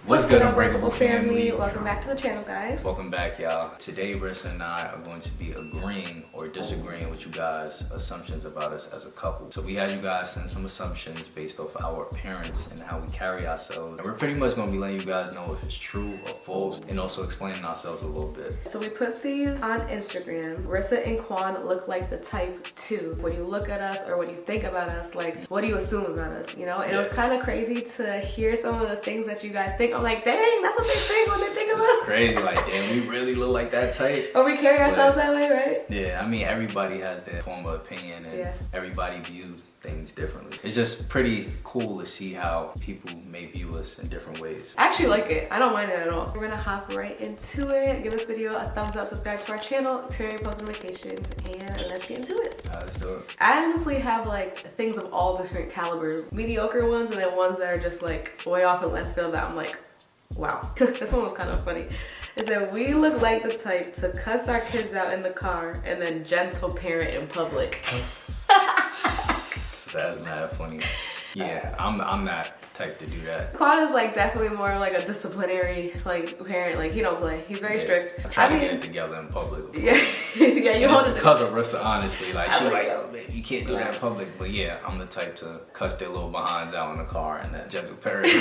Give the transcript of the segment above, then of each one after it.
What's good, Unbreakable family? Welcome back to the channel, guys. Welcome back, y'all. Today, Rissa and I are going to be agreeing or disagreeing with you guys' assumptions about us as a couple. So we had you guys send some assumptions based off our appearance and how we carry ourselves. And we're pretty much going to be letting you guys know if it's true or false, and also explaining ourselves a little bit. So we put these on Instagram. Rissa and Quan look like the type 2. When you look at us or when you think about us, like, what do you assume about us, you know? And it was kind of crazy to hear some of the things that you guys think. I'm like, dang, that's what they think when they think of us. It's crazy, like, damn, we really look like that type. Or we carry ourselves that way, right? Yeah, I mean, everybody has their form of opinion and everybody views things differently. It's just pretty cool to see how people may view us in different ways. I actually like it. I don't mind it at all. We're gonna hop right into it. Give this video a thumbs up, subscribe to our channel, turn on your post notifications, and let's get into it. Let's do it. I honestly have like things of all different calibers. Mediocre ones and then ones that are just like way off in left field that I'm like, wow. This one was kind of funny. It said, we look like the type to cuss our kids out in the car and then gentle parent in public. That's mad funny. Yeah, I'm that type to do that. Quan is like definitely more like a disciplinary like parent. Like he don't play. He's very strict. I try to get it together in public. Yeah, yeah. You hold it because of Rissa, honestly. Like she's like, oh, babe, you can't do that in public. But yeah, I'm the type to cuss their little behinds out in the car and that gentle parent.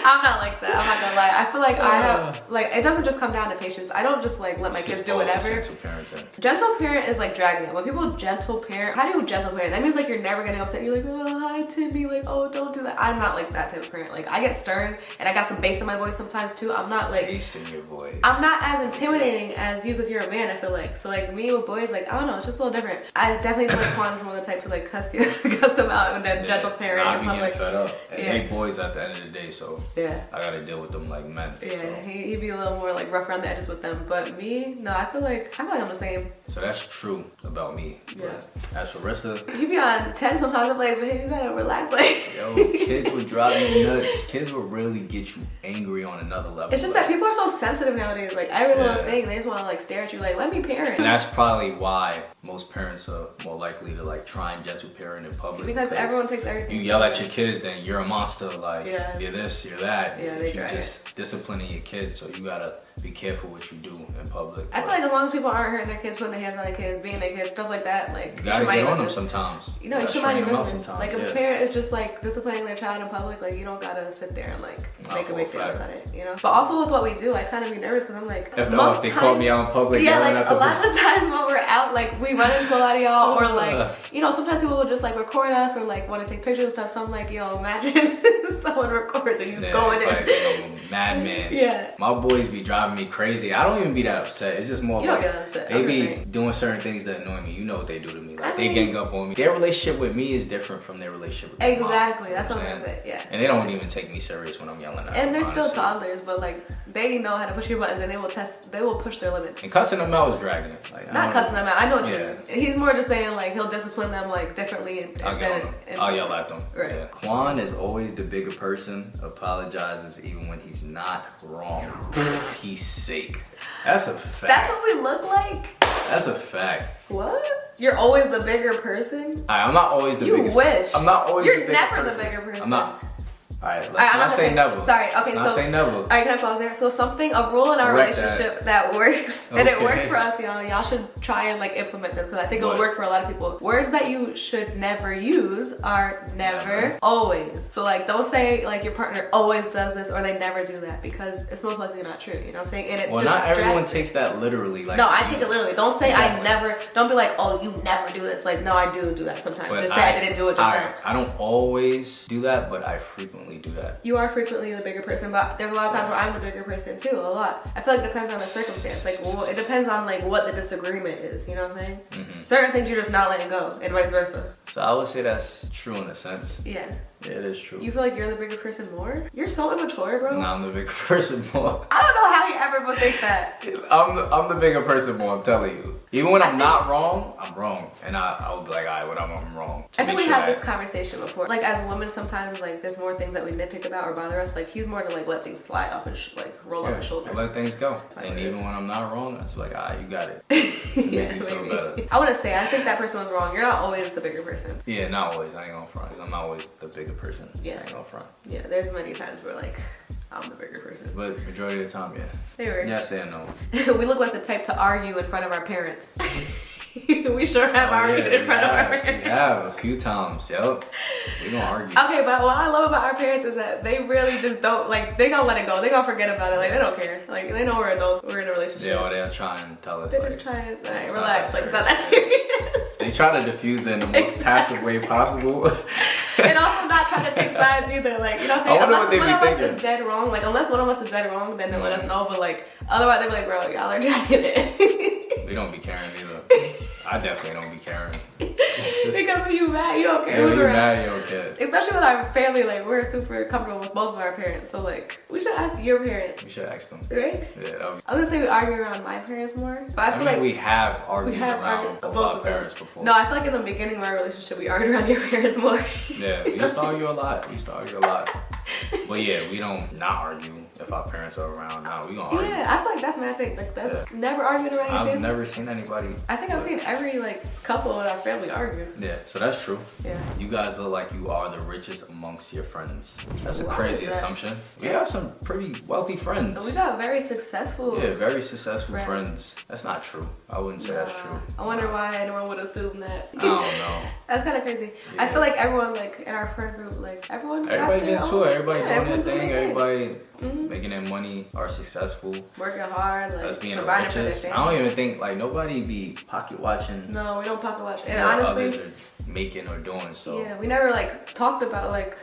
I'm not like that. I'm not gonna lie. I feel like I have like it doesn't just come down to patience. I don't just like let my kids do whatever. Gentle parenting. Gentle parent is like dragging it. When people gentle parent, how do you gentle parent? That means like you're never getting upset. You're like, oh hi Timmy, like oh don't do that. I'm not like that type of parent. Like I get stern and I got some bass in my voice sometimes too. I'm not like bass in your voice. I'm not as intimidating as you because you're a man. I feel like so like me with boys like I don't know. It's just a little different. I definitely feel like Quan is more the type to like cuss them out and then gentle parent. I be getting fed up. And they boys at the end of the day, so I gotta deal with them like men. Yeah, so. he'd be a little more like rough around the edges with them. But me, no, I feel like I'm the same. So that's true about me. Yeah. But as for Rissa, he be on 10 sometimes. I'm like, babe, you gotta relax. Like, yo, kids would drive you nuts. Kids will really get you angry on another level. It's just that people are so sensitive nowadays. Like every little thing, they just want to like stare at you. Like, let me parent. And that's probably why most parents are more likely to like try and gentle parent in public. Because everyone takes everything. You yell at your kids, then you're a monster. Like you're this, you're that. Yeah, if you're just disciplining your kids, so you gotta be careful what you do in public. I feel like as long as people aren't hurting their kids, putting their hands on their kids, being their kids, stuff like that, like you gotta get on them sometimes. You know, you should mind your business. Like if a parent is just like disciplining their child in public, like you don't gotta sit there and like make a big deal about it, you know. But also with what we do, I kind of be nervous because I'm like, if they caught me out in public, like a lot of the times when we're out, like we run into a lot of y'all, or like you know, sometimes people will just like record us or like want to take pictures and stuff. So I'm like, yo, imagine someone records and you going in. Like, I'm a madman. Yeah. My boys be driving me crazy. I don't even be that upset. It's just more you like don't get upset. They be doing certain things that annoy me. You know what they do to me. Like they gang up on me. Their relationship with me is different from their relationship with their mom. That's what I'm gonna say. Yeah. And they don't even take me serious when I'm yelling at them. And they're still toddlers, but like they know how to push your buttons and they will push their limits. And cussing them out is dragging it. Like, not cussing them out. I know what you mean. He's more just saying like he'll discipline them like differently. I'll yell at them. Right. Yeah. Quan is always the bigger person. Apologizes even when he's not wrong. For peace sake. That's a fact. That's what we look like? That's a fact. What? You're always the bigger person? I'm not always the biggest. You wish. I'm not always the biggest person. You're never the bigger person. I'm not. Alright, let's not say never. Sorry, okay, let's not say never. Alright, can I pause there? So a rule in our relationship that works, and it works for us, y'all. Y'all should try and like implement this because I think it'll work for a lot of people. Words that you should never use are never, always. So like, don't say like your partner always does this or they never do that because it's most likely not true. You know what I'm saying? And well, not everyone takes that literally. Like, no, I take it literally. Don't say I never. Don't be like, oh, you never do this. Like, no, I do that sometimes. But just say I didn't do it. I don't always do that, but I frequently do that. You are frequently the bigger person, but there's a lot of times where I'm the bigger person too, a lot. I feel like it depends on the circumstance. Like, well, it depends on like what the disagreement is, you know what I'm saying? Mm-hmm. Certain things you're just not letting go, and vice versa. So I would say that's true in a sense. Yeah. Yeah, it is true. You feel like you're the bigger person more? You're so immature, bro. No, I'm the bigger person more. I don't know how you ever would think that. I'm the bigger person more, I'm telling you. Even when I'm not wrong, I'm wrong. And I will be like, alright, when I'm wrong. I think we had this conversation before. Like as women, sometimes like there's more things that we nitpick about or bother us. Like he's more to like let things slide off his roll off his shoulders. I let things go. And even when I'm not wrong, I was like, alright, you got it. Make me feel better. I want to say, I think that person was wrong. You're not always the bigger person. Yeah, not always. I ain't gonna front. I'm not always the bigger bigger person. Yeah. I ain't gonna front. Yeah, there's many times where like I'm the bigger person. But majority of the time, yeah. They were. Yeah, saying no. We look like the type to argue in front of our parents. We sure have argued in front of our parents. Yeah, a few times. Yep. We gonna argue. Okay, but what I love about our parents is that they really just don't, like, they gonna let it go. They gonna forget about it. Like, they don't care. Like, they know we're adults. We're in a relationship. Yeah, or they'll try and tell us. They're like, just trying to, like, it's relax. not Like, that it's not that serious. They try to diffuse it in the most passive way possible. And also not trying to take sides either. Like, you know what I'm saying? I wonder what Unless they one be of us thinking. is dead wrong. Like, unless one of us is dead wrong, then they let us know. But, like, otherwise they're like, bro, y'all are trying it. We don't be caring either. I definitely don't be caring. Because when you mad, you don't care. Yeah, when who's you around. mad, you don't care. Especially with our family, like, we're super comfortable with both of our parents. So, like, we should ask your parent, We should ask them. right? Yeah, that would be. I was gonna say we argue around my parents more, but I feel like we have argued have around argued both both our of them. parents before. No, I feel like in the beginning of our relationship, we argued around your parents more. Yeah, we used to argue a lot. But yeah, we don't not argue if our parents are around. Nah, we gonna argue. Yeah, I feel like that's my thing. Like, that's never argued around your I've family. never seen anybody. I think I've seen every, like, couple in our family argue. Yeah, so that's true. Yeah. You guys look like you are the richest amongst your friends. That's a Why crazy is that? assumption. We got some pretty wealthy friends. We got very successful. Yeah, very successful friends. friends. That's not true. I wouldn't say that's true. I wonder why anyone would assume that. I don't know. That's kind of crazy. I Yeah. feel like everyone, like, in our friend group, like, everyone Everybody got their getting to own- it. Everybody yeah, doing their everyone's thing. their Everybody Mhm. making their money, are successful. Working hard, like, Us being the providing for their richest. I family. don't even think like nobody be pocket watching No, we don't pocket watch. And what honestly, others are making or doing. So yeah, we never, like, talked about, like,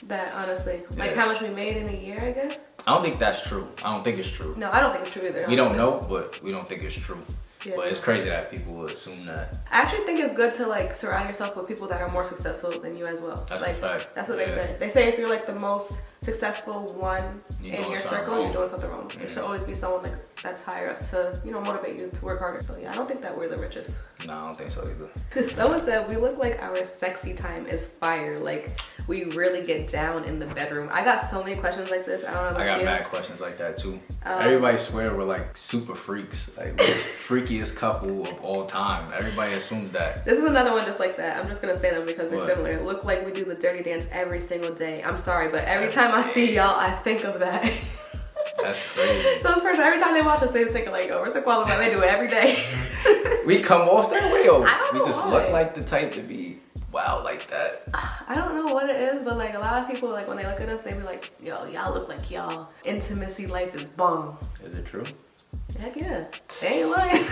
that, honestly. Like, Yeah. how much we made in a year, I guess. I don't think that's true. I don't think it's true. No, I don't think it's true either. We don't honestly. know, but we don't think it's true. Yeah. But it's crazy that people would assume that. I actually think it's good to, like, surround yourself with people that are more successful than you as well. That's a like, fact. That's what Yeah. they say. They say if you're, like, the most successful one You're in doing your something circle, wrong. you're doing something wrong. There should always be someone, like, that's higher up to, you know, motivate you to work harder. So, yeah, I don't think that we're the richest. No, I don't think so either. Someone said we look like our sexy time is fire. Like, we really get down in the bedroom. I got so many questions like this. I don't know about I got you. mad questions like that too. Everybody swear we're like super freaks, like we're the freakiest couple of all time. Everybody assumes that. This is another one just like that. I'm just gonna say them because they're What? similar. Look like we do the dirty dance every single day. I'm sorry, but every time I see y'all, I think of that. That's crazy. So this person, every time they watch us, they just think like, oh, where's the quality? They do it every day. We come off that way, or I don't we know just why. look like the type to be wild like that. I don't know what it is, but like a lot of people, like when they look at us, they be like, yo, y'all look like y'all intimacy life is bomb. Is it true? Heck yeah. They ain't lying.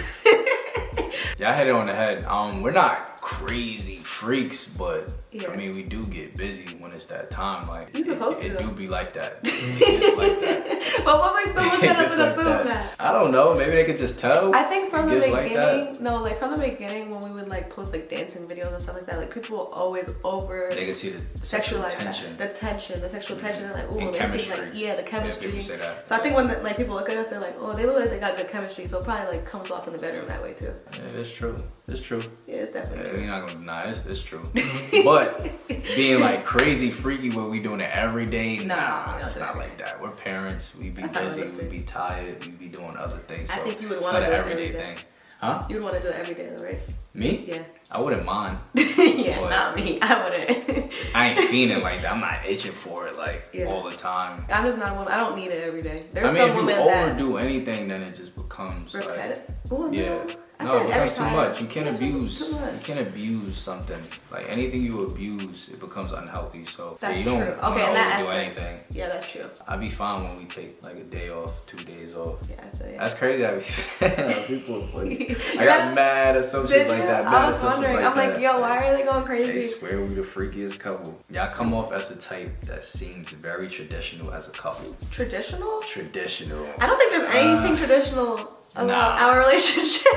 Yeah, I hit it on the head. We're not crazy freaks, but Yeah. I mean, we do get busy when it's that time. Like, You supposed it to. do be like that. It's like that. But what makes them look at us It's and like assume that? I don't know. Maybe they could just tell. I think from the It gets like beginning, that. no, like from the beginning when we would like post like dancing videos and stuff like that, like people will always over They can see the sexual sexualize tension. that. The sexual tension. They're like, And ooh, they see chemistry. like, yeah, the chemistry. people say that. So I think when like people look at us, they're like, oh, they look like they got good chemistry. So it probably like comes off in the bedroom that way too. Yeah, it's true. It's true. Yeah, it's definitely Yeah, true. we're not gonna deny it's true. But being like crazy freaky where we doing it every day, nah, no, it's not every like that. We're parents, we be That's not busy, we realistic. be tired, we be doing other things. I So think you would it's wanna not do an it every everyday day. thing. Huh? You would want to do it every day though, right? Me? Yeah. I wouldn't mind. Yeah, But not me. I wouldn't. I ain't feeling like that. I'm not itching for it like Yeah. all the time. I'm just not a woman. I don't need it every day. There's I mean, some if you women that overdo anything, then it just becomes like, repetitive. Ooh, yeah. I No, feel it like every becomes too time- much. You can't it's just abuse. too much. You can't abuse something. Like anything you abuse, it becomes unhealthy. So That's you don't true. wanna Okay, in that overdo aspect. anything. Yeah, that's true. I'd be fine when we take like a day off, 2 days off. Yeah, I feel you. That's crazy that we, people. I That- got mad assumptions Did like you? that. Mad I was assumptions wondering. like I'm that. like, yo, why are they going They crazy? swear we the freakiest couple. Y'all come off as a type that seems very traditional as a couple. Traditional? Traditional. I don't think there's anything traditional about nah. our relationship.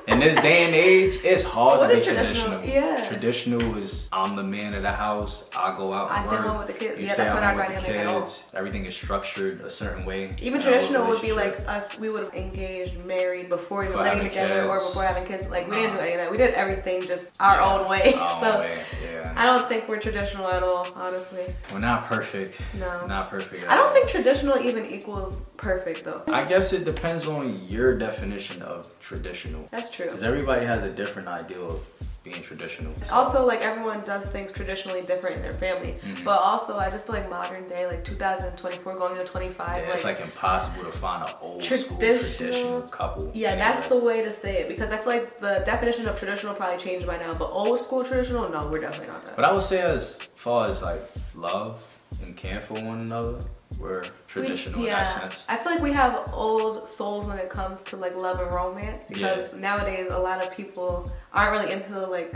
In this day and age, it's hard What to be is traditional? traditional. Yeah. Traditional is I'm the man of the house. I go out I and stay work. home with the kids. You Yeah, stay that's not home our with the dynamic at all. kids. Everything is structured a certain way. Even in our traditional would be relationship. like us, we would have engaged, married before even Before living having together or kids. before having kids. Like, we didn't do any of that. We did everything just our own way. Our So own way. Yeah. I don't think we're traditional at all, honestly. We're not perfect. No. Not perfect. At I don't all. think traditional even equals perfect, though. I guess it depends on your definition of traditional. That's true. Because everybody has a different ideal of being traditional. So. Also, like everyone does things traditionally different in their family, but also I just feel like modern day, like 2024 going to 25, yeah, it's like impossible to find an old school traditional couple. Yeah, that's the way to say it, because I feel like the definition of traditional probably changed by now, but old school traditional, no, we're definitely not that. But I would say as far as like love and care for one another, we're traditional in that sense. I feel like we have old souls when it comes to like love and romance, because nowadays a lot of people aren't really into like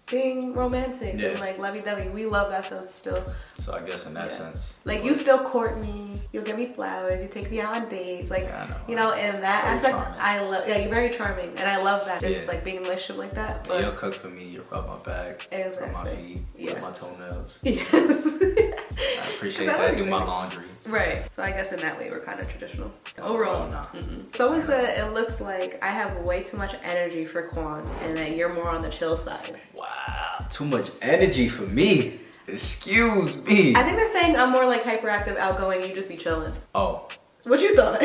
being romantic and like lovey-dovey. We love that stuff still. So I guess in that sense, like you still court me, you'll give me flowers, you take me out on dates, like you know, in that aspect charming. I love. Yeah, you're very charming, and I love that. It's like being in a relationship like that. But you'll cook for me, you'll rub my back, rub my feet, rub my toenails. I appreciate that. Do my laundry. Right. So I guess in that way we're kind of traditional. Overall, no. Someone said it looks like I have way too much energy for Quan, and that you're more on the chill side. Wow, too much energy for me. Excuse me. I think they're saying I'm more like hyperactive, outgoing. You just be chilling. Oh. What you thought?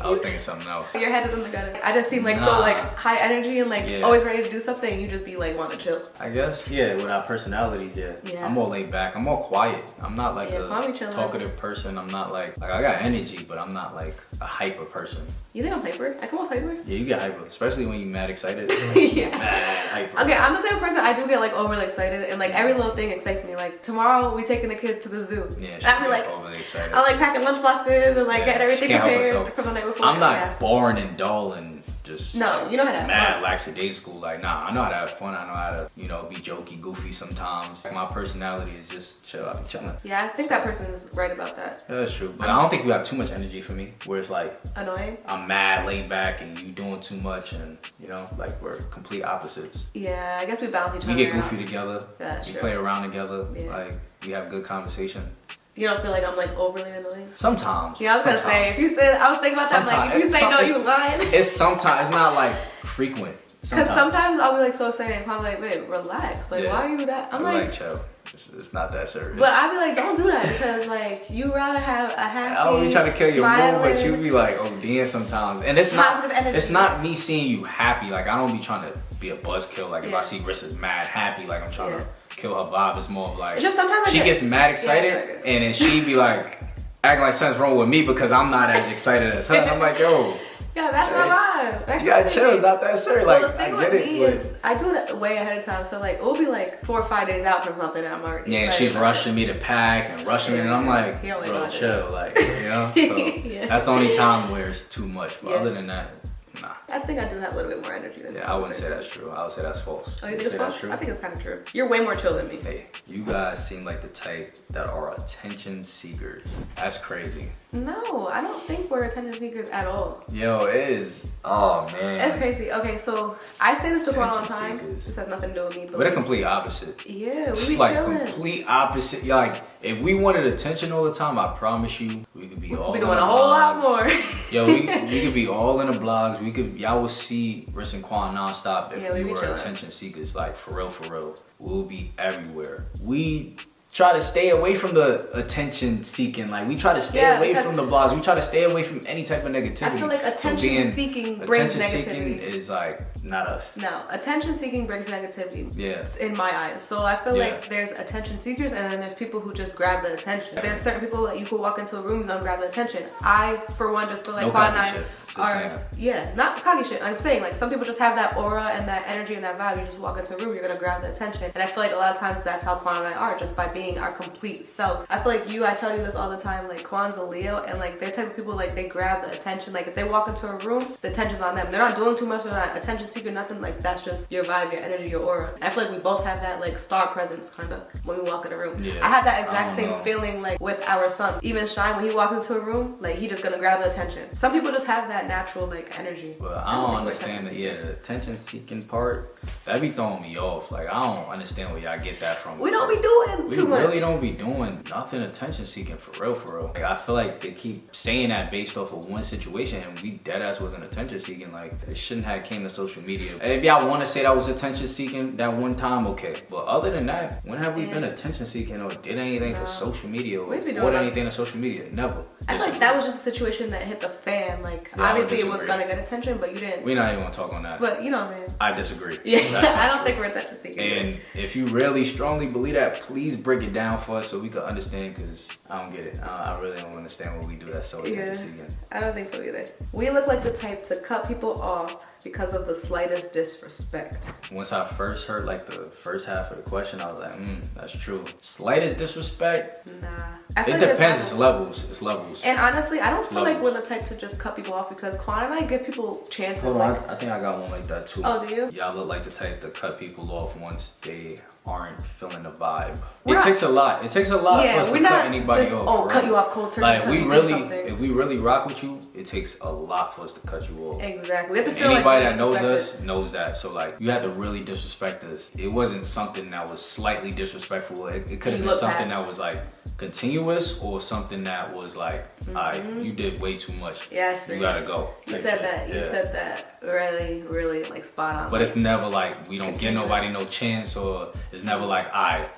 I was thinking something else. Your head is in the gutter. I just seem like so like high energy and like always ready to do something, and you just be like want to chill. I guess with our personalities, I'm more laid back. I'm more quiet. I'm not like a talkative person. I'm not like I got energy, but I'm not like a hyper person. You think I'm hyper? I come off hyper? Yeah, you get hyper, especially when you're mad excited. Mad hyper. Okay, I'm the type of person I do get like overly excited, and like every little thing excites me. Like tomorrow we taking the kids to the zoo. Yeah, I'll be like overly excited. I'm like packing lunch boxes and like getting everything prepared from the night before. I'm not boring and dull and just you know how to have mad lackadaisical. Like I know how to have fun. I know how to be jokey, goofy sometimes. Like, my personality is just chill. I be chilling. Yeah, I think that person is right about that. Yeah, that's true. But I don't think you have too much energy for me. Where it's like annoying. I'm mad, laid back, and you doing too much, and like we're complete opposites. Yeah, I guess we balance each other. We get goofy together. That's we true. Play around together. Yeah. Like we have good conversation. You don't feel like I'm like overly annoying? Sometimes. Yeah, I was gonna say, if you said, I was thinking about that, like, if you say no, you lying. It's sometimes, it's not like frequent. Because sometimes I'll be like so excited and I'm like, wait, relax. Like, why are you that? I'm like, chill. It's not that serious. But I'd be like, don't do that, because like, you rather have a happy, I don't be trying to kill your mood, but you be like, ODing sometimes. And it's not me seeing you happy. Like, I don't be trying to be a buzzkill. Like, if I see Rissa's mad happy, like, I'm trying to kill her vibe. It's more of like, just sometimes she gets mad excited, and then she be like, acting like something's wrong with me because I'm not as excited as her. And I'm like, yo. Yeah, that's my vibe. You gotta chill. It's not that serious. Like, the thing with me is, I do it way ahead of time. So like, it'll be like 4 or 5 days out from something, and I'm already. Yeah, she's rushing me to pack and rushing me, and I'm like, bro, chill. Like, So that's the only time where it's too much. But other than that, nah. I think I do have a little bit more energy than I wouldn't say that's true. I would say that's false. Oh, you think it's false? I think it's kind of true. You're way more chill than me. Hey, you guys seem like the type that are attention seekers. That's crazy. No, I don't think we're attention seekers at all. Yo, it is. Oh, man. It's crazy. Okay, so I say this to Quan all the time. This has nothing to do with me. But we're the complete opposite. Yeah, it's we be like chilling. Complete opposite. Like, if we wanted attention all the time, I promise you, we could be all in the doing a whole lot more. Yo, we could be all in the blogs. Y'all will see Riss and Quan nonstop if we were attention seekers. Like, for real. We'll be everywhere. We try to stay away from the attention seeking. Like, we try to stay away from the blogs. We try to stay away from any type of negativity. I feel like attention seeking brings negativity. Attention seeking is like not us. No, attention seeking brings negativity. Yeah. In my eyes. So I feel like there's attention seekers, and then there's people who just grab the attention. There's certain people that you could walk into a room and don't grab the attention. I, for one, just feel like Quan and I are not cocky shit. I'm saying like some people just have that aura and that energy and that vibe. You just walk into a room, you're gonna grab the attention. And I feel like a lot of times that's how Quan and I are, just by being our complete selves. I feel like I tell you this all the time, like Quan's a Leo, and like they're type of people, like they grab the attention. Like if they walk into a room, the attention's on them. They're not doing too much, they're not attention seeker, nothing. Like that's just your vibe, your energy, your aura. And I feel like we both have that like star presence kind of when we walk in a room. I have that exact same feeling like with our sons. Even Shine, when he walks into a room, like he just gonna grab the attention. Some people just have that natural like energy. Well, I don't understand the attention seeking part. That be throwing me off. Like I don't understand where y'all get that from. We don't be doing too much. We really don't be doing nothing attention seeking for real. Like I feel like they keep saying that based off of one situation, and we deadass wasn't attention seeking. Like it shouldn't have came to social media. And if y'all want to say that was attention seeking that one time, okay. But other than that, when have we been attention seeking or did anything for social media or bought anything to social media? Never. I feel like that was just a situation that hit the fan. Like I'm obviously it was gonna get attention, but you didn't. We're not even gonna talk on that. But you know what I'm saying. I disagree. Yeah, I don't think we're attention seeking. And if you really strongly believe that, please break it down for us so we can understand, because I don't get it. I really don't understand what we do that's so attention seeking. I don't think so either. We look like the type to cut people off because of the slightest disrespect. Once I first heard like the first half of the question, I was like, that's true. Slightest disrespect? Nah. It depends. It's levels. It's levels. And honestly, I don't feel like we're the type to just cut people off, because Quan and I give people chances. Hold on, I think I got one like that too. Oh, do you? Y'all look like the type to cut people off once they aren't feeling the vibe. It takes a lot. It takes a lot for us to cut anybody off. Oh, cut you off cold turkey. Like if we really rock with you, it takes a lot for us to cut you off. Exactly. We have to feel anybody like that knows us knows that. So like, you had to really disrespect us. It wasn't something that was slightly disrespectful. It could have been something that was like continuous, or something that was like, you did way too much. Yes, you gotta go. You said that. You said that really, really like spot on. But it's never like we don't give nobody no chance, or it's never like,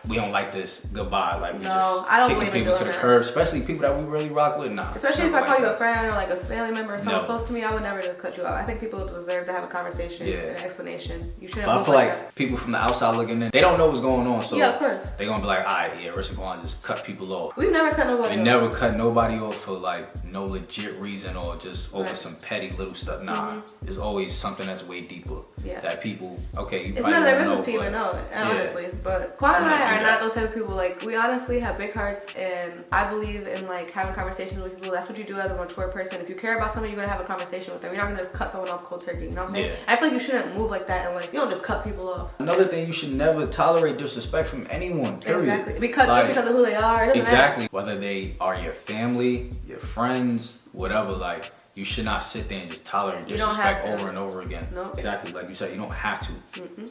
we don't like this. Goodbye. Like we just kicking people to the curb, especially people that we really rock with. Nah. Especially if I call you a friend or like a family member or someone close to me, I would never just cut you off. I think people deserve to have a conversation and an explanation. You shouldn't. But I feel like people from the outside looking in, they don't know what's going on, so yeah, of course. They gonna be like, Rissa Quan just cut people off. We've never cut nobody off. We never cut nobody off for like no legit reason, or just over some petty little stuff. Nah, it's always something that's way deeper. Yeah. That people, it's none of their business to even know, honestly. But Quan and I are not those type of people. Like, we honestly have big hearts, and I believe in like having conversations with people. That's what you do as a mature person. If you care about someone, you're gonna have a conversation with them. You're not gonna just cut someone off cold turkey. You know what I'm saying? I feel like you shouldn't move like that, and like you don't just cut people off. Another thing, you should never tolerate disrespect from anyone. Period. Exactly. Because just because of who they are. It doesn't matter. Whether they are your family, your friends, whatever. Like, you should not sit there and just tolerate disrespect over and over again. Nope. Exactly, like you said, you don't have to.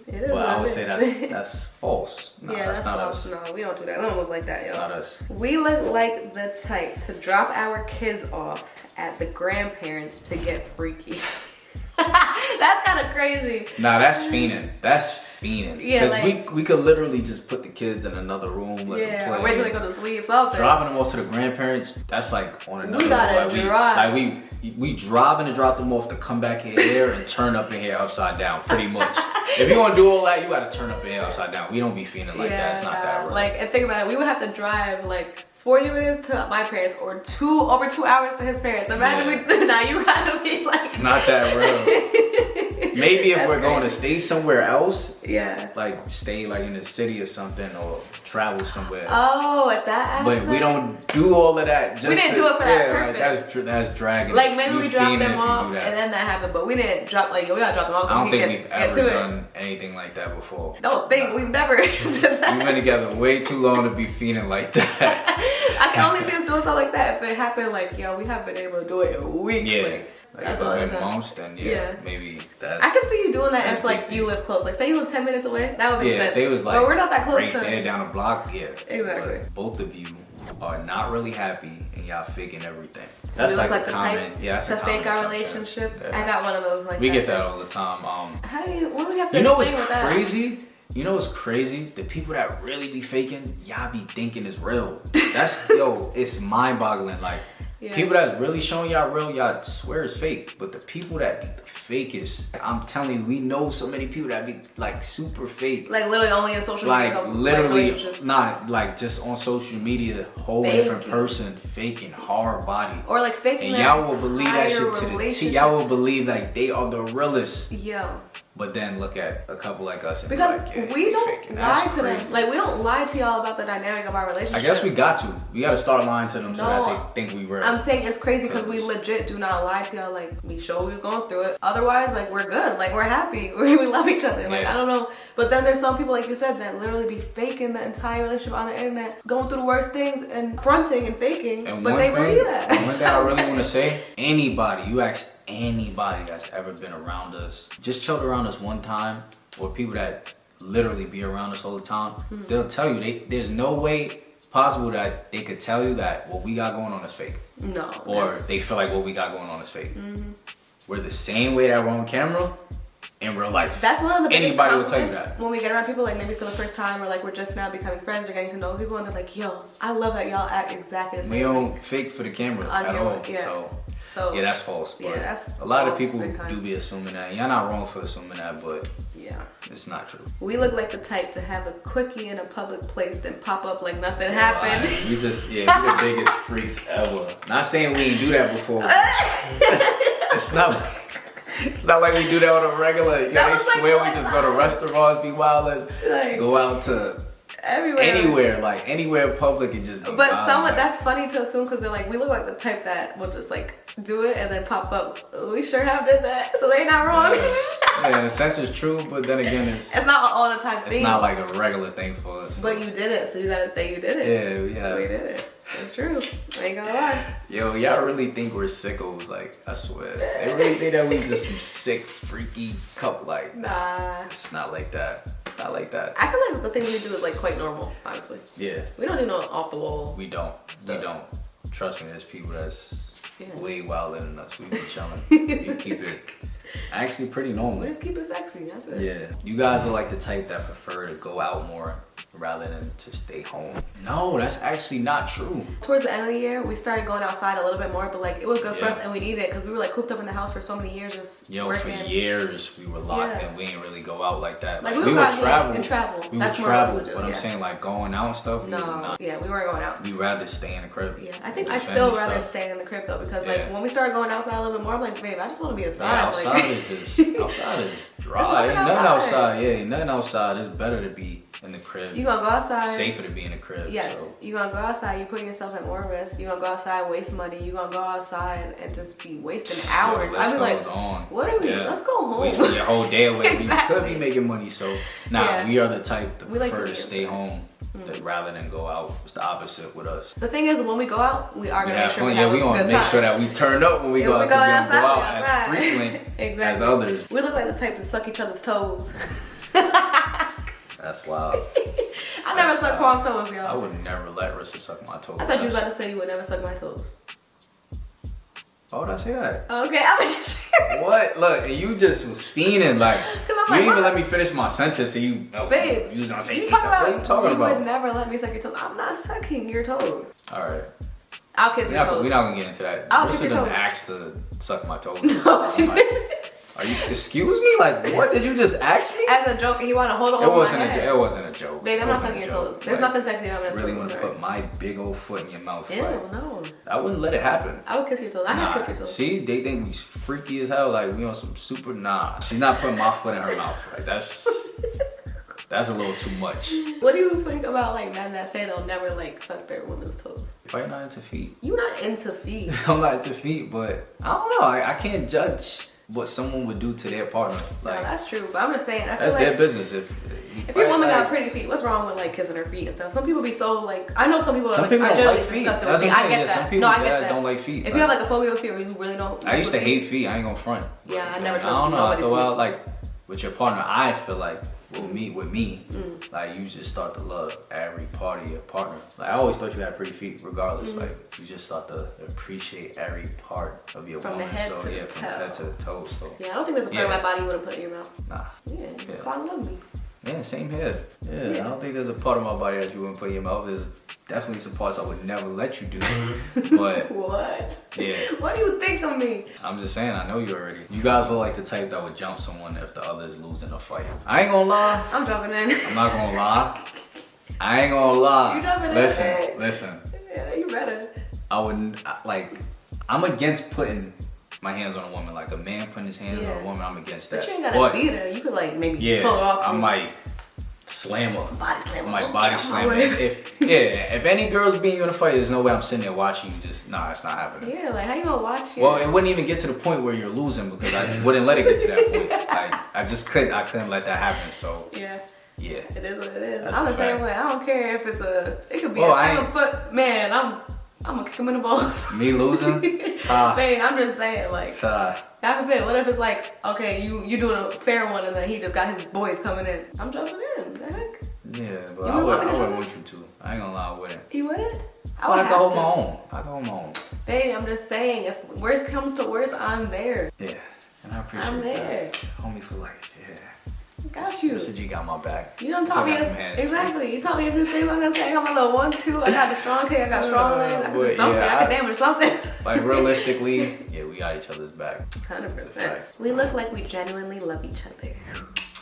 It is. But I would say that's false. No, that's not false. us. No, we don't do that. We don't look like that, yo. It's not us. We look like the type to drop our kids off at the grandparents to get freaky. That's kind of crazy. Nah, that's fiending. That's fiending. Yeah, because like, we could literally just put the kids in another room, let them play. Wait till they go to sleep. Something. Dropping them off to the grandparents, that's like on another level. We driving to drop them off to come back in here and turn up in here upside down, pretty much. If you're gonna do all that, you gotta turn up in here upside down. We don't be feeling like that. It's not that real. Like, and think about it, we would have to drive like 40 minutes to my parents, or over 2 hours to his parents. Imagine now you gotta be like, it's not that real. Maybe if we're going to stay somewhere else, like stay like in the city or something, or travel somewhere. Oh, at that aspect. But we don't do all of that. We didn't do it for that purpose. Like, that's dragging. Like, maybe we dropped them off and then that happened, but we didn't drop, like, we gotta drop them off. So I don't think we've ever done anything like that before. We've never done that. We've been together way too long to be feeling like that. I can only see us doing stuff like that if it happened, like, we haven't been able to do it in weeks. Yeah. Like if it's been months, then maybe that. I can see you doing that if like you live close. Like, say you live 10 minutes away, that would make sense. They was like, but we're not that close. Right there down the block, Exactly. But both of you are not really happy, and y'all faking everything. So that's like a common. That's a fake our relationship. I got one of those like. We get that all the time. How do you? What do we have to? You know what's crazy? You know what's crazy? The people that really be faking, y'all be thinking is real. That's it's mind-boggling. Like. Yeah. People that's really showing y'all real, y'all swear is fake. But the people that be the fakest, I'm telling you, we know so many people that be like super fake. Like literally only in social media. Like literally not like just on social media, whole different person faking hard body. Or like faking. And y'all will believe that shit to the T. Y'all will believe like they are the realest. Yo. But then look at a couple like us and because be like, we don't lie to them. Like, we don't lie to y'all about the dynamic of our relationship. I guess we got to. We got to start lying to them so that they think we real. I'm saying it's crazy because we legit do not lie to y'all. Like, we show we was going through it. Otherwise, like, we're good. Like, we're happy. We love each other. Like, I don't know. But then there's some people, like you said, that literally be faking the entire relationship on the internet, going through the worst things and fronting and faking. And but they believe that. One thing I really want to say, you ask anybody that's ever been around us, just chilled around us one time, or people that literally be around us all the time, they'll tell you there's no way possible that they could tell you that what we got going on is fake. No. Or they feel like what we got going on is fake. We're the same way that we're on camera in real life. That's one of the biggest Anybody will tell you that. When we get around people, like maybe for the first time, or like we're just now becoming friends or getting to know people, and they're like, yo, I love that y'all act exactly the same way. We don't fake for the camera at all. So So yeah, that's false. But yeah, that's a lot of false people big time. do be assuming that. Y'all not wrong for assuming that, but yeah, it's not true. we look like the type to have a quickie in a public place, then pop up like nothing happened. We just, we the biggest freaks ever. Not saying we didn't do that before. It's not like we do that on a regular. You know, they swear we just go to restaurants, be wildin', like, go out to anywhere, like anywhere in public and just be but wildin', someone like, that's funny to assume because they're like, we look like the type that will just like do it and then pop up. We sure have did that, so they not wrong. Yeah, in a sense it's true, but then again it's not all the time thing. It's not like a regular thing for us. But you did it, so you gotta say you did it. Yeah. We did it. It's true. I ain't gonna lie. Yo, y'all really think we're sickos? Like, I swear. They really think that we just some sick, freaky couple. Like, Nah. It's not like that. It's not like that. I feel like the thing we do is like quite normal, honestly. Yeah. We don't do no off the wall. We don't. stuff. We don't. Trust me, there's people that's Yeah. way wilder than us. We be chilling. We keep it actually pretty normal. We just keep it sexy. That's it. Yeah. You guys are like the type that prefer to go out more rather than to stay home. No, that's actually not true. Towards the end of the year, we started going outside a little bit more, but like it was good for Yeah. us and we needed it because we were like cooped up in the house for so many years just working. For years we were locked Yeah. in. We didn't really go out like that. Like, we we would got travel. and travel. We That's would more travel. what we would do, But I'm yeah. saying like going out and stuff. We would No. not. Yeah, we weren't going out. We rather stay in the crib. Yeah, I think do I still family rather stuff. stay in the crib though because Yeah. like when we started going outside a little bit more, I'm like, babe, I just want to be inside. Yeah, outside like, is just outside is dry. Ain't nothing nothing outside. outside. Yeah, ain't nothing outside. It's better to be in the crib. you gonna go outside. Safer to be in the crib. Yes, So. you gonna go outside. You putting yourself at more risk. You gonna go outside and waste money. You gonna go outside and just be wasting hours. List I be like, goes on. what are we? Yeah. Let's go home. Wasting your whole day away. Exactly. We could be making money. So Yeah. we are the type that We like prefer to to be stay inside. home rather than go out. It's the opposite with us. The thing is, when we go out, we are We gonna have make sure fun. we Yeah, have we a gonna good make time. sure that we turn up when we If go we out because we don't go outside, out we as outside. frequent Exactly. as others. We look like the type to suck each other's toes. That's wild. I never That's suck wild. Quan's toes, I y'all. would never let Rissa suck my toes. I thought you was about to say you would never suck my toes. Why would I say that? Okay, I'm making sure. What? Look, and you just was fiending like I'm you like, didn't even what? let me finish my sentence. And you, Babe, you was gonna say you eat talking something. about, What are you talking you about? would never let me suck your toes. I'm not sucking your toes. All right, I'll kiss your toes. we're not gonna get into that. I'll kiss Rissa your done toes. asked to suck my toes. No, I'm like, are you? Excuse me? Like, what did you just ask me? As a joke, and he want to hold it It over wasn't my a. head. It wasn't a joke. Babe, I'm It not wasn't sucking a your joke. toes. There's Like, nothing sexy about Really want want to put my big old foot in your mouth? Ew, Like, no. I wouldn't let it happen. I would kiss your toes. I have kissed your toes. See, they think we freaky as hell. Like we on some super. Nah, she's not putting my foot in her mouth. Like that's a little too much. What do you think about like men that say they'll never like suck their women's toes? Probably not into feet. You not into feet. I'm not into feet, but I don't know. I can't judge what someone would do to their partner. No, Like that's true. But I'm just saying, I feel that's like their business. If your woman like, got pretty feet, what's wrong with like kissing her feet and stuff? Some people be so like, I know some people some are, people are don't generally like feet. disgusted That's with what feet. I'm I saying. get Yeah, that. some people No, I get guys that. don't like feet. If you have like a phobia with feet or you really don't. I used to hate feet. I ain't gonna front. Yeah, I But never I trust don't know. I nobody's throw feet. out like with your partner. I feel like with me, like you just start to love every part of your partner. Like I always thought you had pretty feet, regardless. Like you just start to appreciate every part of your From the woman. head So to yeah, the from the head to toe. the toe. So Yeah, I don't think there's a part of my body you wouldn't put in your mouth. nah. Yeah, Yeah. Quad love me. Yeah, same here. Yeah, Yeah. I don't think there's a part of my body that you wouldn't put in your mouth. There's definitely some parts I would never let you do. But What? yeah, What do you think of me? I'm just saying, I know you already. You guys look like the type that would jump someone if the other is losing a fight. I ain't gonna lie. I'm jumping in. I'm not gonna lie. I ain't gonna lie. You jumping in? Listen. Yeah, you better. I wouldn't, like, I'm against putting my hands on a woman. Like, a man putting his hands on Yeah. a woman, I'm against that. But you ain't gotta beat her. You could like maybe Yeah, pull her off. I and might slam her. body slam her. I might Don't body get out slam my her. way. If any girls beating you in a fight, there's no way I'm sitting there watching you just, nah, it's not happening. Yeah, like how you gonna watch it? Well, it wouldn't even get to the point where you're losing because I wouldn't let it get to that point. Like, I just couldn't let that happen. So, Yeah. yeah. It is what it is. That's I'm a the same fact. way. I don't care if it's it could be Well, a I ain't- 7-foot man. I'm gonna kick him in the balls. Me losing? Man, I'm just saying, like, Uh, God forbid, what if it's like, okay, you doing a fair one and then he just got his boys coming in. I'm jumping in. The heck? yeah, but You I wouldn't want me to wouldn't jump want you to. I ain't gonna lie, I wouldn't. He wouldn't? I would can have hold to. my own. I can hold my own. Babe, I'm just saying, if worst comes to worst, I'm there. Yeah, and I appreciate I'm there. that. Homie for life, yeah. Got you. Mr. G got my back. You don't taught me exactly. You taught me a few things. I'm gonna say I got my little 1-2. I got the strong kick. I got strong legs. I can do something. I can damage something. Like realistically, yeah, we got each other's back. 100%. We look like we genuinely love each other.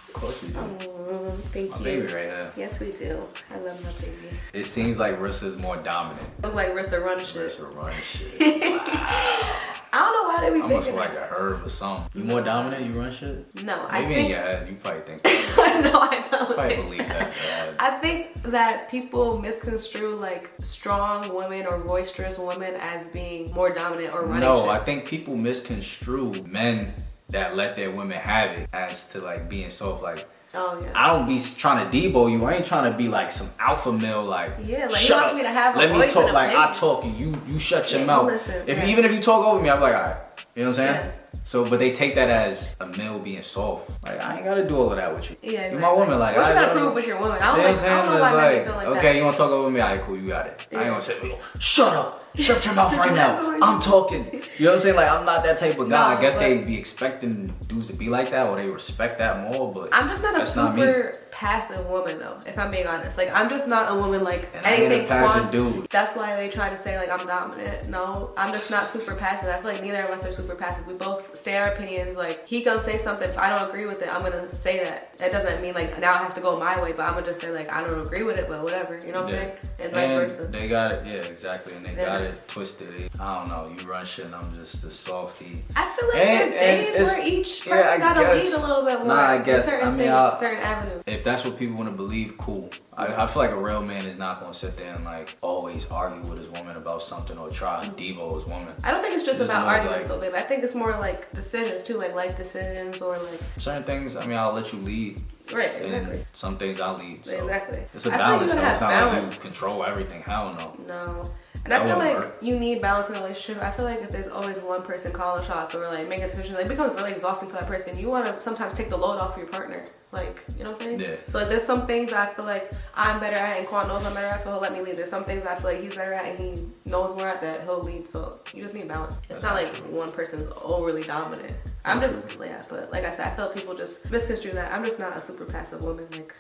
Of course we do. Oh, thank my you. Baby right here. Yes, we do. I love my baby. It seems like Rissa's more dominant. Look like Rissa run shit. Rissa run shit. Wow. I don't know why they be thinking. Almost like a herb or something. You more dominant? You run shit? No, Maybe I think. in your head, you probably think that. No, I don't. Probably believe that. I think that people misconstrue like strong women or boisterous women as being more dominant or running No, shit. I think people misconstrue men that let their women have it as to like being soft. Like, oh yeah. I don't be trying to debo you. I ain't trying to be like some alpha male. Like, yeah, like shut he wants up. me to have a Let me voice talk and a like I opinion. talk and you shut your Yeah, mouth. listen, If yeah. even if you talk over me, I'm like, all right. You know what I'm saying? Yeah. So, but they take that as a male being soft. Like, I ain't gotta do all of that with you. Yeah, You're my woman. Like, what you I gotta gotta prove with your woman? I You don't, know what I'm saying? I don't know why men It's feel like like, that. okay, you wanna talk over me? Alright, cool, you got it. I ain't gonna say, shut up. Shut your mouth right now. I'm talking. You know what I'm saying? Like, I'm not that type of guy. No, I guess but- they be expecting dudes to be like that or they respect that more, but I'm just not a that's not me. super passive woman though, if I'm being honest. Like I'm just not a woman like And I ain't anything a passive fun. dude. That's why they try to say like I'm dominant. No, I'm just not super passive. I feel like neither of us are super passive. We both state our opinions. Like he gonna say something, if I don't agree with it, I'm gonna say that. That doesn't mean like now it has to go my way, but I'm gonna just say like I don't agree with it, but whatever. You know what I'm saying? And vice versa. They got it, yeah, exactly. And they Yeah. got it twisted. I don't know, you run shit and I'm just a softie. I feel like And- there's and days it's- where each yeah, person I gotta guess. lead a little bit more. Nah, I in guess. certain I mean, things, certain avenues. If that's what people want to believe, cool. I feel like a real man is not going to sit there and like always argue with his woman about something or try and devo his woman. I don't think it's just It's about more arguments like- though, babe. I think it's more like decisions too, like life decisions or like Certain things, I mean, I'll let you lead. right, exactly. And some things I'll lead. So Exactly. it's a I feel like you balance. gotta Though. It's have not like balance. you control everything. Hell no. No. And That I feel won't like work. you need balance in a relationship. I feel like if there's always one person calling shots or like making decisions, like, it becomes really exhausting for that person. You want to sometimes take the load off your partner. Like, you know what I'm saying? Yeah. So like there's some things I feel like I'm better at and Quan knows I'm better at, so he'll let me lead. There's some things I feel like he's better at and he knows more at that he'll lead. So you just need balance. It's That's not not like true. one person's overly dominant. I'm just, yeah, but like I said, I feel like people just misconstrue that. I'm just not a super passive woman. Like,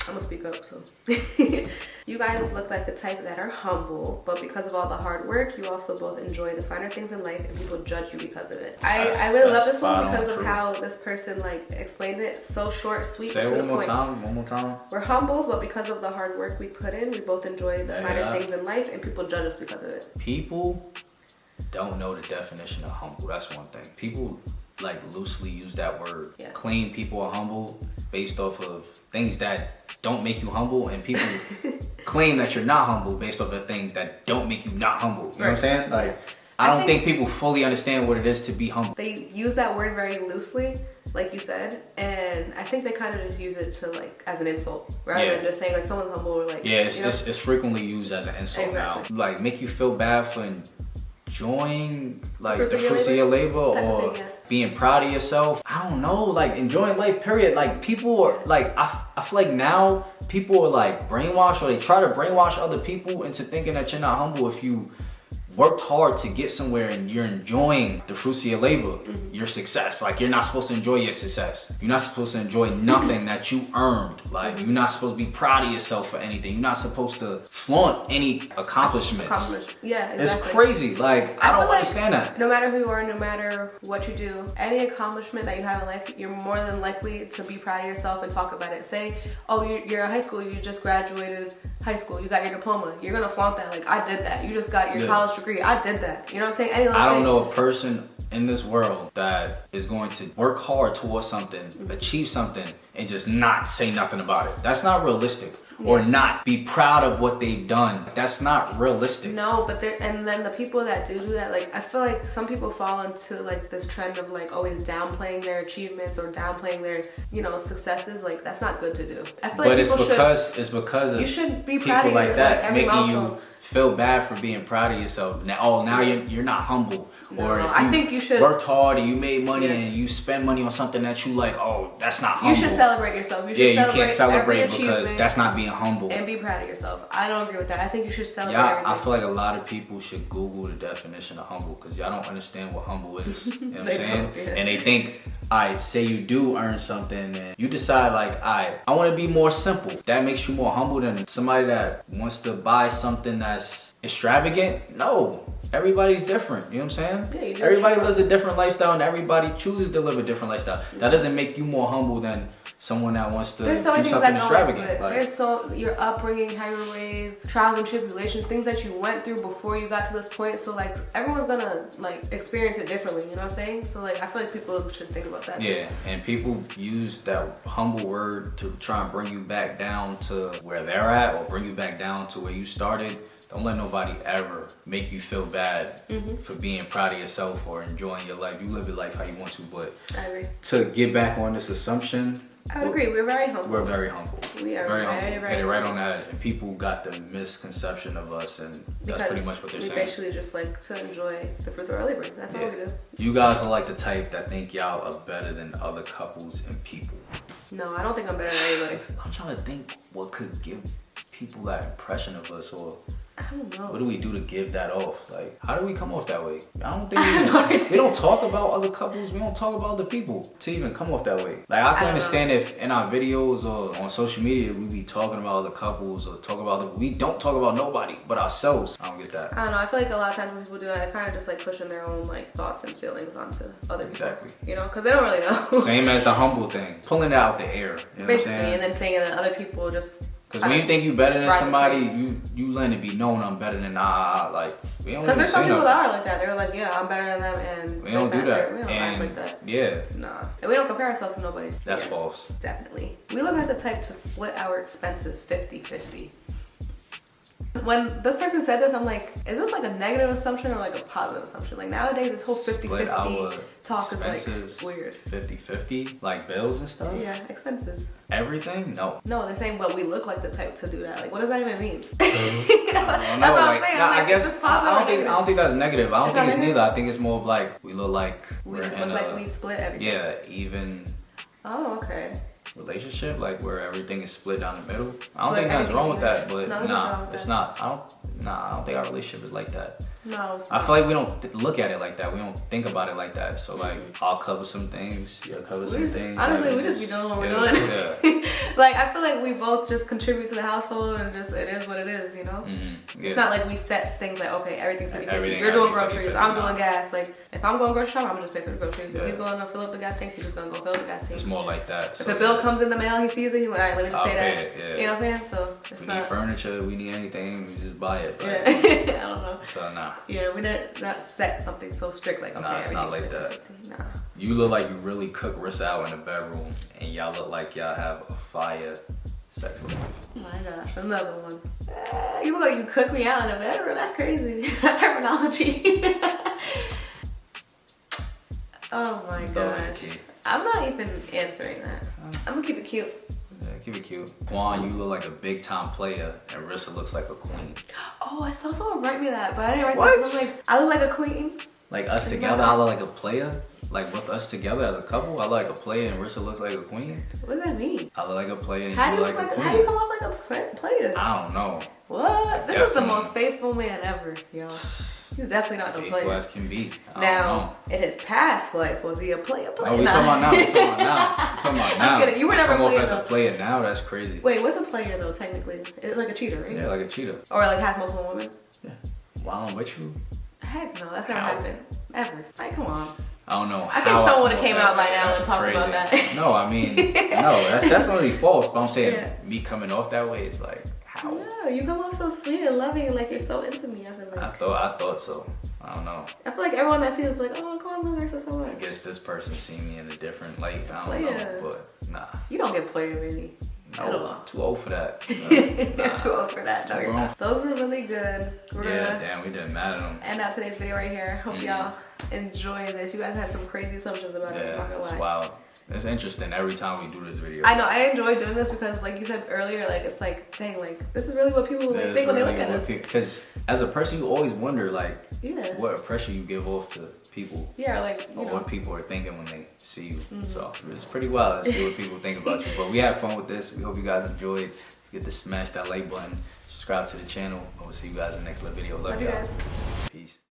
I'm gonna speak up, so. You guys look like the type that are humble, but because of all the hard work, you also both enjoy the finer things in life and people judge you because of it. I really love That's this one spot on, because of true. how this person like explained it. So short, sweet, Say to it the one more point. time. One more time. We're humble, but because of the hard work we put in, we both enjoy the Yeah. minor things in life and people judge us because of it. People don't know the definition of humble. That's one thing. People like loosely use that word. Yeah. Claim people are humble based off of things that don't make you humble, and people claim that you're not humble based off of things that don't make you not humble. You know what I'm saying? Like, I don't think people fully understand what it is to be humble. They use that word very loosely, like you said, and I think they kind of just use it to like as an insult rather than just saying like someone's humble or like Yeah, you know? it's frequently used as an insult Exactly. now. Like, make you feel bad for enjoying like Fruits the of your fruits of your labor Type of or thing, yeah. being proud of yourself. I don't know, like enjoying life, period. Like, people are like, I feel like now people are like brainwashed, or they try to brainwash other people into thinking that you're not humble if you worked hard to get somewhere and you're enjoying the fruits of your labor, your success. Like, you're not supposed to enjoy your success. You're not supposed to enjoy nothing that you earned. Like, you're not supposed to be proud of yourself for anything. You're not supposed to flaunt any accomplishments. Yeah, exactly. It's crazy. Like, I feel don't like understand that. No matter who you are, no matter what you do, any accomplishment that you have in life, you're more than likely to be proud of yourself and talk about it. Say, oh, you're in high school, you just graduated high school, you got your diploma. You're gonna flaunt that. Like, I did that. You just got your college degree. I did that. You know what I'm saying? Any little I don't thing. know a person in this world that is going to work hard towards something, achieve something, and just not say nothing about it. That's not realistic. Or not be proud of what they've done. That's not realistic. No, but and then the people that do that, like, I feel like some people fall into like this trend of like always downplaying their achievements or downplaying their, you know, successes. Like, that's not good to do. I feel But like it's people because of you should be proud people of like your, that like, every making milestone. you feel bad for being proud of yourself. Now, now you're not humble, or if you I think you should worked hard and you made money and you spend money on something that you like, oh, that's not humble. You should celebrate yourself. You should you can't celebrate because that's not being humble. And be proud of yourself. I don't agree with that. I think you should celebrate everything. I feel like a lot of people should Google the definition of humble because y'all don't understand what humble is. You know what I'm saying? Yeah. And they think, say you do earn something and you decide like, I want to be more simple. That makes you more humble than somebody that wants to buy something that's extravagant. No. Everybody's different, you know what I'm saying? Yeah, everybody lives a different lifestyle and everybody chooses to live a different lifestyle. That doesn't make you more humble than someone that wants to do something extravagant. Like, your upbringing, how you were raised, trials and tribulations, things that you went through before you got to this point. So like everyone's gonna like experience it differently, you know what I'm saying? So like I feel like people should think about that too. Yeah, and people use that humble word to try and bring you back down to where they're at or bring you back down to where you started. Don't let nobody ever make you feel bad for being proud of yourself or enjoying your life. You live your life how you want to, but I agree. To get back on this assumption, I would agree. We're very humble. We're very humble. We are very humble. Very Hit it right on that. And people got the misconception of us, and that's pretty much what they're saying. We basically just like to enjoy the fruits of our labor. That's all we do. You guys are like the type that think y'all are better than other couples and people. No, I don't think I'm better than anybody. I'm trying to think what could give people that impression of us, or I don't know. What do we do to give that off? Like, how do we come off that way? I don't think we don't talk about other couples. We don't talk about other people to even come off that way. Like, I can understand if in our videos or on social media we be talking about other couples or talk about we don't talk about nobody but ourselves. I don't get that. I don't know. I feel like a lot of times when people do that, they're kind of just like pushing their own like thoughts and feelings onto other people. Exactly. You know, because they don't really know. Same as the humble thing, pulling it out the air. You know Basically, what I'm saying? and then saying that other people just. Because when you think you better than somebody, you learn to be known I'm better than like we don't. Because there's some people that are like that. They're like, yeah, I'm better than them, and we don't do that. We don't act like that. Yeah. Nah, and we don't compare ourselves to nobody. That's false. Definitely. We look like the type to split our expenses 50-50. When this person said this, I'm like, is this like a negative assumption or like a positive assumption? Like nowadays, this whole 50-50 talk is like weird. 50-50, like bills and stuff? Yeah, expenses. Everything? No. No, they're saying, but we look like the type to do that. Like, what does that even mean? I don't know. I guess I don't think that's negative. I don't think it's neither. I think it's more of like we look like we just look like we split everything. Yeah, even. Oh, okay. Relationship, like where everything is split down the middle. I don't think that's wrong with that, but it's not. I don't think our relationship is like that. No. I feel like we don't look at it like that. We don't think about it like that. So like, I'll cover some things. You'll cover some things. Honestly, we just be doing what we're doing. Yeah. Like I feel like we both just contribute to the household, and just it is what it is, you know. Mm-hmm. Yeah. It's not like we set things like, okay, everything's 50-50. You're doing groceries, I'm doing gas. Like if I'm going grocery shopping, I'm just pay for the groceries. If he's going to fill up the gas tanks, he's just gonna go fill up the gas tanks. It's more like that. If the bill comes in the mail, he sees it, he's like, all right, let me just pay that. Yeah. You know what I'm saying? So it's we need furniture, we need anything, we just buy it. Yeah. I don't know. So nah. Yeah, we not set something so strict like, okay, nah, it's not like that. Nah. You look like you really cook Rissa out in the bedroom, and y'all look like y'all have a fire sex life. Oh my gosh, another one. You look like you cook me out in the bedroom. That's crazy. That terminology. Oh my gosh. I'm not even answering that. I'm gonna keep it cute. Yeah, keep it cute. Juan, you look like a big time player, and Rissa looks like a queen. Oh, I saw someone write me that, but I didn't write that. I'm like, I look like a queen. Like us together, I look like a player. Like with us together as a couple, I look like a player, and Rissa looks like a queen. What does that mean? I look like a player, and you look like a queen. How do you come off like a player? I don't know. What? This is the most faithful man ever, y'all. He's definitely not no player. Faithful as can be. Now, in his past life, was he a player? Oh, we talking about now. We talking about now. I'm kidding. You were never come off as a player now. That's crazy. Wait, what's a player though? Technically, it's like a cheater, right? Yeah, like a cheater. Or like has multiple women. Yeah. While I'm with you. Heck no, that's never happened ever. Like, come on. I don't know. I think someone would have came out by now and talked about that. No, I mean, no, that's definitely false. But I'm saying me coming off that way is like how? No, you come off so sweet and loving, and like you're so into me. I feel like. I thought so. I don't know. I feel like everyone that sees it is like, oh, come on, love her so much. I guess this person see me in a different light. I don't know, but nah. You don't get player really. No, too old for that. Nah. Too old for that. No, you're not. Those were really good. Damn, we did mad at them. End out today's video right here. Hope y'all enjoy this. You guys had some crazy assumptions about us. I'm not gonna lie. It's wild. It's interesting every time we do this video. I know, I enjoy doing this because like you said earlier, like it's like, dang, like this is really what people like, think when they look at us. Because as a person, you always wonder like, what impression you give off to people. Yeah, like, or what people are thinking when they see you. So it's pretty wild to see what people think about you. But we had fun with this. We hope you guys enjoyed. Forget to smash that like button, subscribe to the channel, and we'll see you guys in the next video. Love y'all. Peace.